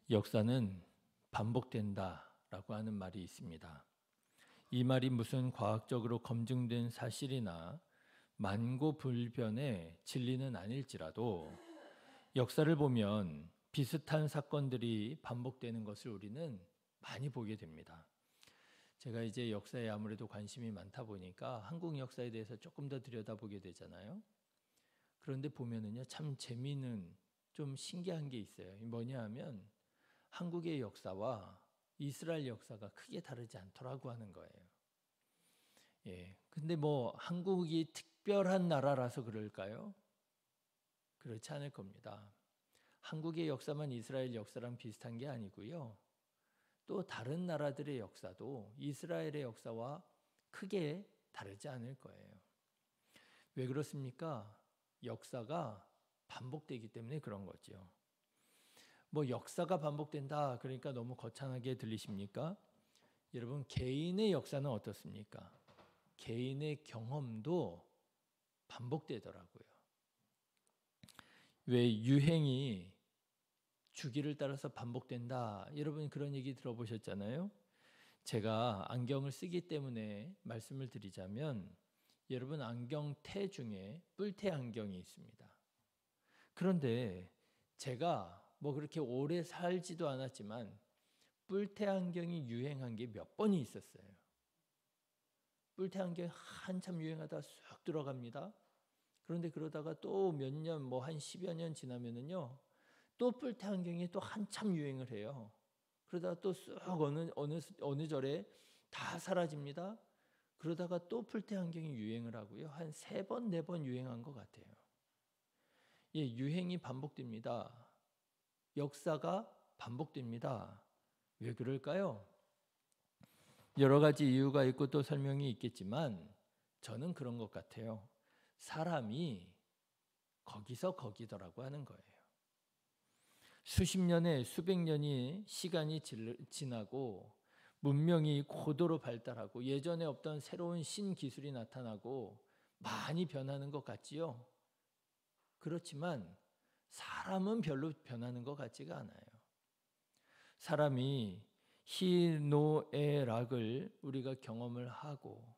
역사는 반복된다라고 하는 말이 있습니다. 이 말이 무슨 과학적으로 검증된 사실이나 만고불변의 진리는 아닐지라도 역사를 보면 비슷한 사건들이 반복되는 것을 우리는 많이 보게 됩니다. 제가 이제 역사에 아무래도 관심이 많다 보니까 한국 역사에 대해서 조금 더 들여다보게 되잖아요. 그런데 보면은요, 참 재미있는, 좀 신기한 게 있어요. 뭐냐 하면 한국의 역사와 이스라엘 역사가 크게 다르지 않더라고 하는 거예요. 근데 뭐 한국이 특별한 나라라서 그럴까요? 그렇지 않을 겁니다. 한국의 역사만 이스라엘 역사랑 비슷한 게 아니고요. 또 다른 나라들의 역사도 이스라엘의 역사와 크게 다르지 않을 거예요. 왜 그렇습니까? 역사가 반복되기 때문에 그런 거죠. 뭐 역사가 반복된다 그러니까 너무 거창하게 들리십니까? 여러분, 개인의 역사는 어떻습니까? 개인의 경험도 반복되더라고요. 왜 유행이 주기를 따라서 반복된다. 여러분 그런 얘기 들어보셨잖아요. 제가 안경을 쓰기 때문에 말씀을 드리자면 여러분 안경테 중에 뿔테 안경이 있습니다. 그런데 제가 뭐 그렇게 오래 살지도 않았지만 뿔테 안경이 유행한 게 몇 번이 있었어요. 뿔테 안경이 한참 유행하다 쑥 들어갑니다. 그런데 그러다가 또 몇 년, 뭐 한 10여 년 지나면은요, 또 뿔테 안경이 또 한참 유행을 해요. 그러다가 또 쑥 어느 절에 다 사라집니다. 그러다가 또 뿔테 안경이 유행을 하고요. 한 3번, 4번 유행한 것 같아요. 유행이 반복됩니다. 역사가 반복됩니다. 왜 그럴까요? 여러 가지 이유가 있고 또 설명이 있겠지만 저는 그런 것 같아요. 사람이 거기서 거기더라고 하는 거예요. 수십 년에 수백 년이 시간이 지나고 문명이 고도로 발달하고 예전에 없던 새로운 신기술이 나타나고 많이 변하는 것 같지요. 그렇지만 사람은 별로 변하는 것 같지가 않아요. 사람이 희노애락을 우리가 경험을 하고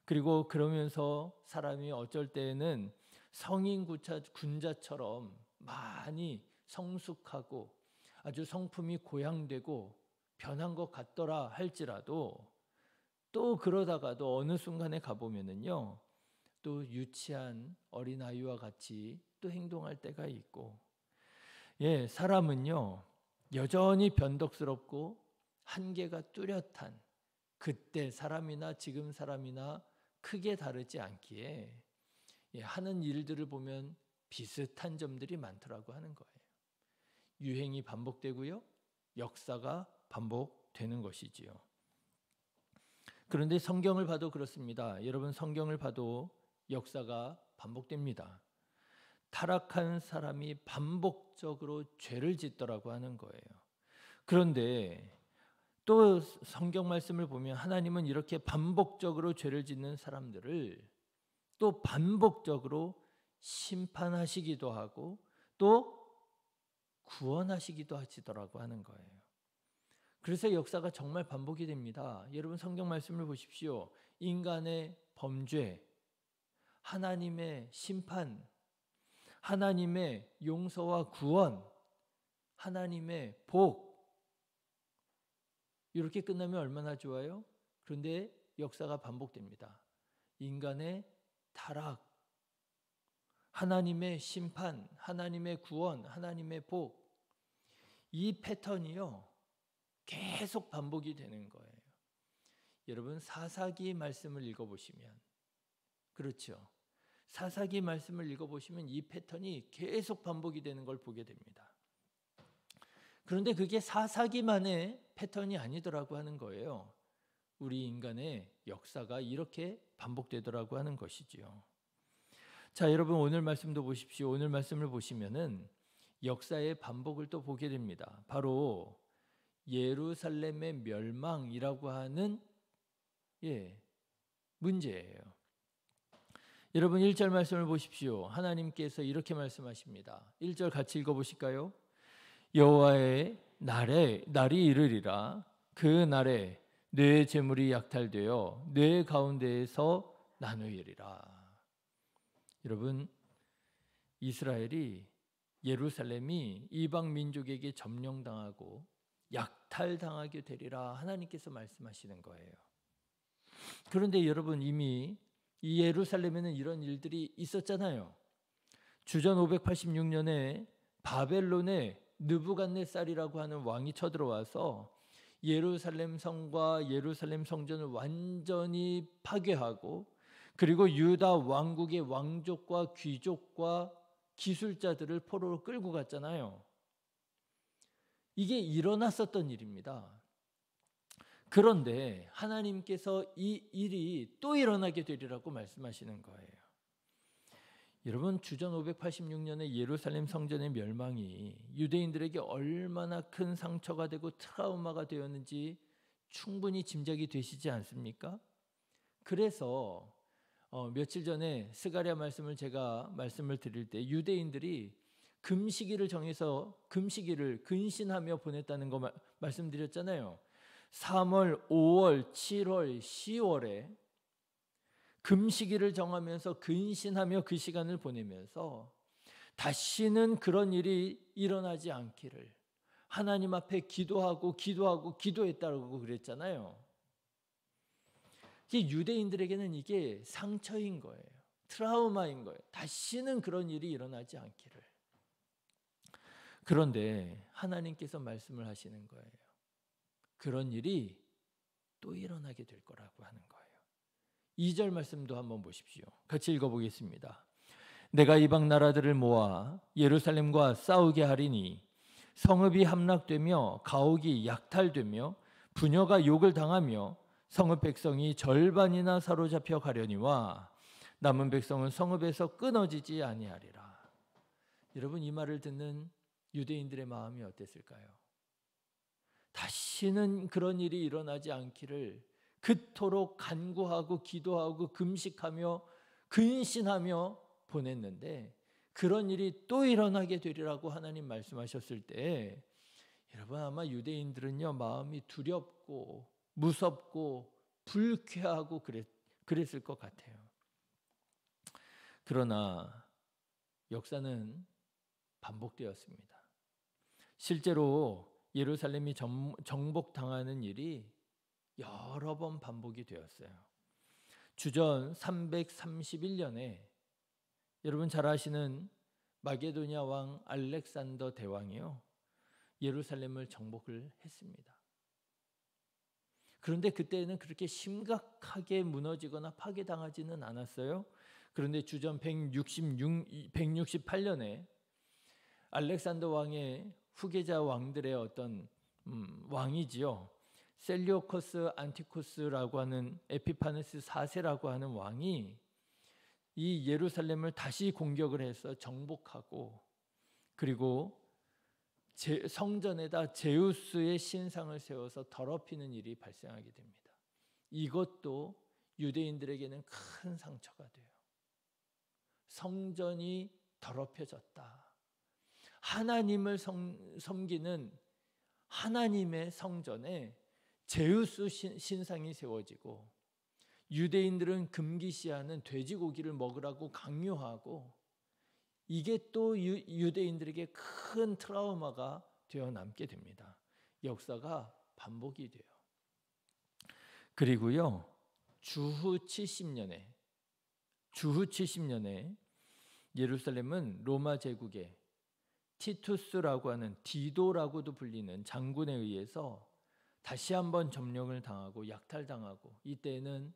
그리고 그러면서 사람이 어쩔 때에는 성인 군자처럼 많이 성숙하고 아주 성품이 고양되고 변한 것 같더라 할지라도 또 그러다가도 어느 순간에 가보면은요 또 유치한 어린아이와 같이 또 행동할 때가 있고 사람은요 여전히 변덕스럽고 한계가 뚜렷한 그때 사람이나 지금 사람이나 크게 다르지 않기에 하는 일들을 보면 비슷한 점들이 많더라고 하는 거예요. 유행이 반복되고요. 역사가 반복되는 것이지요. 그런데 성경을 봐도 그렇습니다. 여러분 성경을 봐도 역사가 반복됩니다. 타락한 사람이 반복적으로 죄를 짓더라고 하는 거예요. 그런데 또 성경 말씀을 보면 하나님은 이렇게 반복적으로 죄를 짓는 사람들을 또 반복적으로 심판하시기도 하고 또 구원하시기도 하시더라고 하는 거예요. 그래서 역사가 정말 반복이 됩니다. 여러분 성경 말씀을 보십시오. 인간의 범죄, 하나님의 심판, 하나님의 용서와 구원, 하나님의 복 이렇게 끝나면 얼마나 좋아요? 그런데 역사가 반복됩니다. 인간의 타락, 하나님의 심판, 하나님의 구원, 하나님의 복 이 패턴이요 계속 반복이 되는 거예요. 여러분 사사기 말씀을 읽어보시면 그렇죠. 사사기 말씀을 읽어보시면 이 패턴이 계속 반복이 되는 걸 보게 됩니다. 그런데 그게 사사기만의 패턴이 아니더라고 하는 거예요. 우리 인간의 역사가 이렇게 반복되더라고 하는 것이지요. 자, 여러분 오늘 말씀도 보십시오. 오늘 말씀을 보시면은 역사의 반복을 또 보게 됩니다. 바로 예루살렘의 멸망이라고 하는 문제예요. 여러분 1절 말씀을 보십시오. 하나님께서 이렇게 말씀하십니다. 1절 같이 읽어보실까요? 여호와의 날이 이르리라. 그 날에 내 재물이 약탈되어 내 가운데에서 나누이리라. 여러분, 이스라엘이, 예루살렘이 이방 민족에게 점령당하고 약탈당하게 되리라 하나님께서 말씀하시는 거예요. 그런데 여러분, 이미 이 예루살렘에는 이런 일들이 있었잖아요. 주전 586년에 바벨론의 느부갓네살이라고 하는 왕이 쳐들어와서 예루살렘 성과 예루살렘 성전을 완전히 파괴하고, 그리고 유다 왕국의 왕족과 귀족과 기술자들을 포로로 끌고 갔잖아요. 이게 일어났었던 일입니다. 그런데 하나님께서 이 일이 또 일어나게 되리라고 말씀하시는 거예요. 여러분, 주전 586년에 예루살렘 성전의 멸망이 유대인들에게 얼마나 큰 상처가 되고 트라우마가 되었는지 충분히 짐작이 되시지 않습니까? 그래서 며칠 전에 스가랴 말씀을 제가 말씀을 드릴 때 유대인들이 금식일을 정해서 금식일을 근신하며 보냈다는 거 말씀드렸잖아요. 3월, 5월, 7월, 10월에 금식일을 정하면서 근신하며 그 시간을 보내면서 다시는 그런 일이 일어나지 않기를 하나님 앞에 기도했다고 그랬잖아요. 유대인들에게는 이게 상처인 거예요. 트라우마인 거예요. 다시는 그런 일이 일어나지 않기를. 그런데 하나님께서 말씀을 하시는 거예요. 그런 일이 또 일어나게 될 거라고 하는 거예요. 2절 말씀도 한번 보십시오. 같이 읽어보겠습니다. 내가 이방 나라들을 모아 예루살렘과 싸우게 하리니 성읍이 함락되며 가옥이 약탈되며 부녀가 욕을 당하며 성읍 백성이 절반이나 사로잡혀 가려니와 남은 백성은 성읍에서 끊어지지 아니하리라. 여러분, 이 말을 듣는 유대인들의 마음이 어땠을까요? 다시는 그런 일이 일어나지 않기를 그토록 간구하고 기도하고 금식하며 근신하며 보냈는데 그런 일이 또 일어나게 되리라고 하나님 말씀하셨을 때 여러분, 아마 유대인들은요 마음이 두렵고 무섭고 불쾌하고 그랬을 것 같아요. 그러나 역사는 반복되었습니다. 실제로 예루살렘이 정복당하는 일이 여러 번 반복이 되었어요. 주전 331년에 여러분 잘 아시는 마게도냐 왕 알렉산더 대왕이요 예루살렘을 정복을 했습니다. 그런데 그때는 그렇게 심각하게 무너지거나 파괴당하지는 않았어요. 그런데 주전 168년에 알렉산더 왕의 후계자 왕들의 어떤 왕이지요. 셀리오코스 안티코스라고 하는 에피파네스 4세라고 하는 왕이 이 예루살렘을 다시 공격을 해서 정복하고, 그리고 성전에다 제우스의 신상을 세워서 더럽히는 일이 발생하게 됩니다. 이것도 유대인들에게는 큰 상처가 돼요. 성전이 더럽혀졌다. 하나님을 섬기는 하나님의 성전에 제우스 신상이 세워지고 유대인들은 금기시하는 돼지고기를 먹으라고 강요하고, 이게 또 유대인들에게 큰 트라우마가 되어 남게 됩니다. 역사가 반복이 돼요. 그리고요 주후 70년에 예루살렘은 로마 제국의 티투스라고 하는 디도라고도 불리는 장군에 의해서 다시 한번 점령을 당하고 약탈당하고, 이때는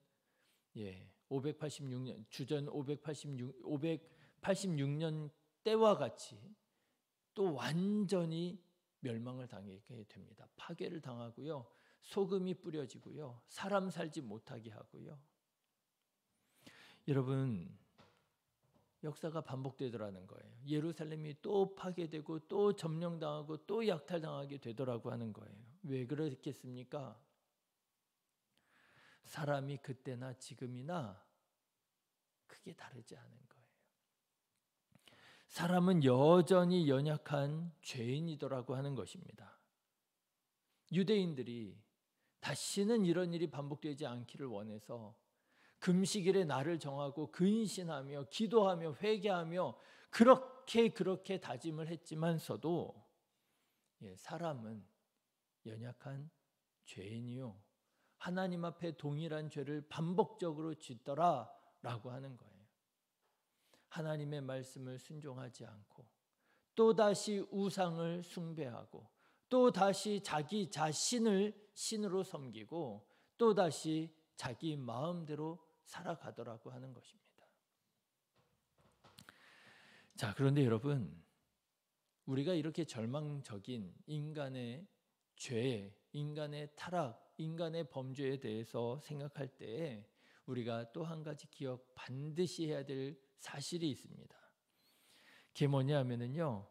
586년 주전 586년 때와 같이 또 완전히 멸망을 당하게 됩니다. 파괴를 당하고요. 소금이 뿌려지고요. 사람 살지 못하게 하고요. 여러분, 역사가 반복되더라는 거예요. 예루살렘이 또 파괴되고 또 점령당하고 또 약탈당하게 되더라고 하는 거예요. 왜 그랬겠습니까? 사람이 그때나 지금이나 크게 다르지 않은 거예요. 사람은 여전히 연약한 죄인이더라고 하는 것입니다. 유대인들이 다시는 이런 일이 반복되지 않기를 원해서 금식일에 날을 정하고 근신하며 기도하며 회개하며 그렇게 다짐을 했지만서도 사람은 연약한 죄인이요 하나님 앞에 동일한 죄를 반복적으로 짓더라라고 하는 거예요. 하나님의 말씀을 순종하지 않고 또다시 우상을 숭배하고 또다시 자기 자신을 신으로 섬기고 또다시 자기 마음대로 살아가더라고 하는 것입니다. 자, 그런데 여러분, 우리가 이렇게 절망적인 인간의 죄, 인간의 타락, 인간의 범죄에 대해서 생각할 때 우리가 또 한 가지 기억 반드시 해야 될 사실이 있습니다. 그게 뭐냐면요,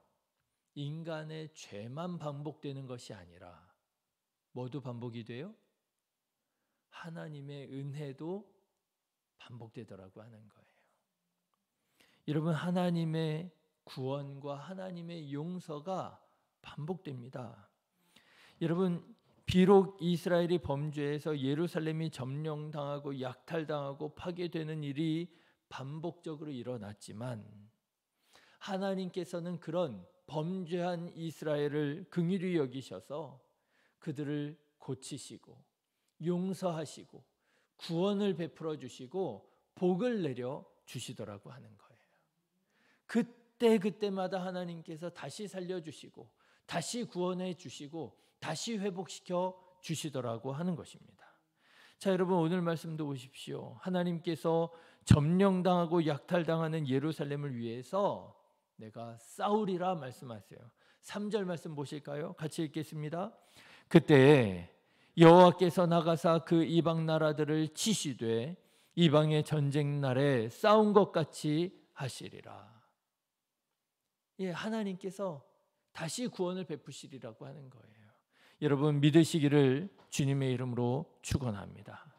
인간의 죄만 반복되는 것이 아니라 뭐도 반복이 돼요? 하나님의 은혜도 반복되더라고 하는 거예요. 여러분, 하나님의 구원과 하나님의 용서가 반복됩니다. 여러분, 비록 이스라엘이 범죄해서 예루살렘이 점령당하고 약탈당하고 파괴되는 일이 반복적으로 일어났지만 하나님께서는 그런 범죄한 이스라엘을 긍휼히 여기셔서 그들을 고치시고 용서하시고 구원을 베풀어 주시고 복을 내려 주시더라고 하는 거예요. 그때마다 하나님께서 다시 살려주시고 다시 구원해 주시고 다시 회복시켜 주시더라고 하는 것입니다. 자, 여러분, 오늘 말씀도 보십시오. 하나님께서 점령당하고 약탈당하는 예루살렘을 위해서 내가 싸우리라 말씀하세요. 3절 말씀 보실까요? 같이 읽겠습니다. 그때 여호와께서 나가사 그 이방 나라들을 치시되 이방의 전쟁 날에 싸운 것 같이 하시리라. 하나님께서 다시 구원을 베푸시리라고 하는 거예요. 여러분, 믿으시기를 주님의 이름으로 축원합니다.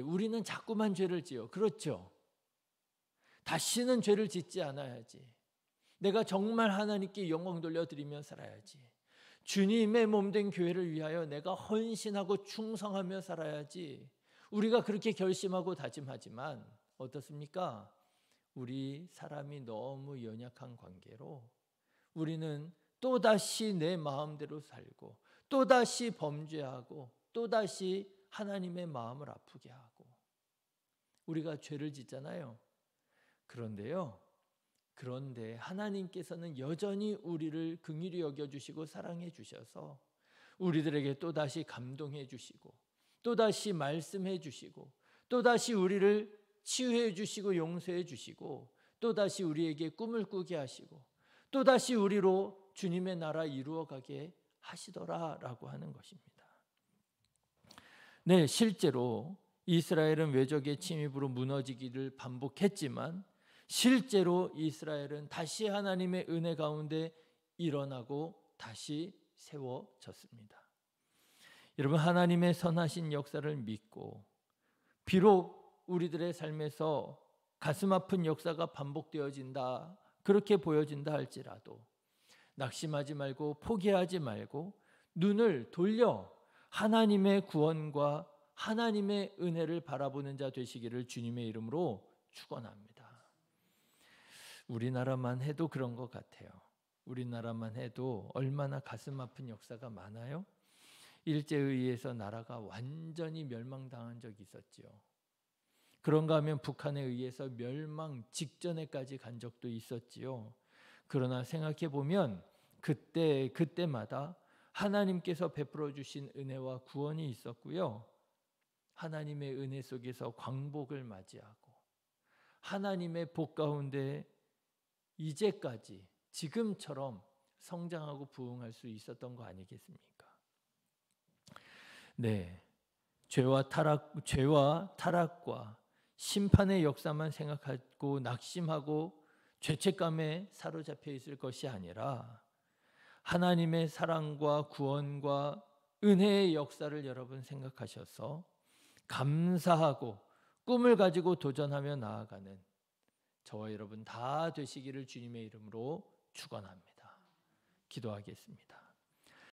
우리는 자꾸만 죄를 지어. 그렇죠. 다시는 죄를 짓지 않아야지. 내가 정말 하나님께 영광 돌려드리며 살아야지. 주님의 몸된 교회를 위하여 내가 헌신하고 충성하며 살아야지. 우리가 그렇게 결심하고 다짐하지만 어떻습니까? 우리 사람이 너무 연약한 관계로 우리는 또다시 내 마음대로 살고 또다시 범죄하고 또다시 하나님의 마음을 아프게 하고 우리가 죄를 짓잖아요. 그런데 하나님께서는 여전히 우리를 긍휼히 여겨주시고 사랑해 주셔서 우리들에게 또다시 감동해 주시고 또다시 말씀해 주시고 또다시 우리를 치유해 주시고 용서해 주시고 또다시 우리에게 꿈을 꾸게 하시고 또다시 우리로 주님의 나라 이루어가게 하시더라라고 하는 것입니다. 네, 실제로 이스라엘은 외적의 침입으로 무너지기를 반복했지만 실제로 이스라엘은 다시 하나님의 은혜 가운데 일어나고 다시 세워졌습니다. 여러분, 하나님의 선하신 역사를 믿고 비록 우리들의 삶에서 가슴 아픈 역사가 반복되어진다, 그렇게 보여진다 할지라도 낙심하지 말고 포기하지 말고 눈을 돌려 하나님의 구원과 하나님의 은혜를 바라보는 자 되시기를 주님의 이름으로 축원합니다. 우리나라만 해도 그런 것 같아요. 우리나라만 해도 얼마나 가슴 아픈 역사가 많아요. 일제에 의해서 나라가 완전히 멸망당한 적이 있었지요. 그런가 하면 북한에 의해서 멸망 직전에까지 간 적도 있었지요. 그러나 생각해 보면 그때마다 하나님께서 베풀어 주신 은혜와 구원이 있었고요. 하나님의 은혜 속에서 광복을 맞이하고 하나님의 복 가운데 이제까지 지금처럼 성장하고 부흥할 수 있었던 거 아니겠습니까? 네, 죄와 타락과 심판의 역사만 생각하고 낙심하고 죄책감에 사로잡혀 있을 것이 아니라 하나님의 사랑과 구원과 은혜의 역사를 여러분 생각하셔서 감사하고 꿈을 가지고 도전하며 나아가는 저와 여러분 다 되시기를 주님의 이름으로 축원합니다. 기도하겠습니다.